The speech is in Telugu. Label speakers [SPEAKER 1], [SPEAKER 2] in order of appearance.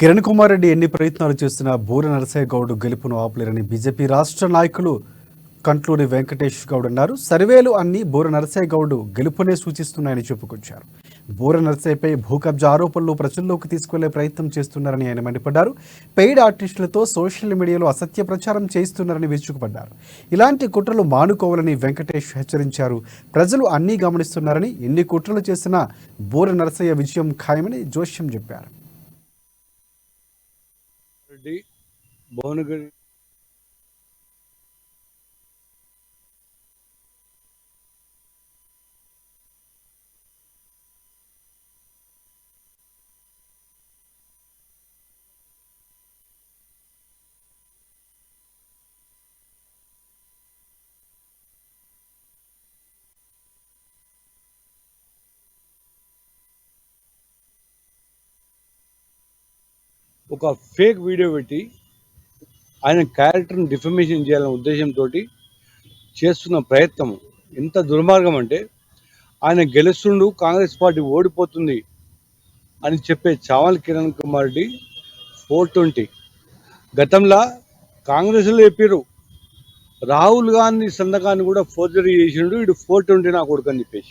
[SPEAKER 1] కిరణ్ కుమార్ రెడ్డి ఎన్ని ప్రయత్నాలు చేస్తున్నా బూర నరసయ్య గౌడ్ గెలుపును ఆపలేరని బీజేపీ రాష్ట్ర నాయకులు కంట్లూరి వెంకటేష్ గౌడ్ అన్నారు. సర్వేలు అన్ని బూర నరసయ్య గౌడ్ గెలుపునే సూచిస్తున్నాయని చెప్పుకొచ్చారు. బూర నరసయ్యపై భూ కబ్జా ఆరోపణలు ప్రజల్లోకి తీసుకెళ్లే ప్రయత్నం చేస్తున్నారని ఆయన మండిపడ్డారు. పెయిడ్ ఆర్టిస్టులతో సోషల్ మీడియాలో అసత్య ప్రచారం చేస్తున్నారని విరుచుకుపడ్డారు. ఇలాంటి కుట్రలు మానుకోవాలని వెంకటేష్ హెచ్చరించారు. ప్రజలు అన్నీ గమనిస్తున్నారని, ఎన్ని కుట్రలు చేసినా బూర నరసయ్య విజయం ఖాయమని జోష్యం చెప్పారు.
[SPEAKER 2] భువనగిరి ఒక ఫేక్ వీడియో పెట్టి ఆయన క్యారెక్టర్ని డిఫమేషన్ చేయాలనే ఉద్దేశంతో చేస్తున్న ప్రయత్నం ఎంత దుర్మార్గం అంటే, ఆయన గెలుస్తుండు, కాంగ్రెస్ పార్టీ ఓడిపోతుంది అని చెప్పే చావల్ కిరణ్ కుమార్ రెడ్డి 420 గతంలో కాంగ్రెస్లో చెప్పారు. రాహుల్ గాంధీ సంతకాన్ని కూడా ఫోర్జరీ చేసిండు, ఇటు 420 నా కొడుకు అని చెప్పేసి.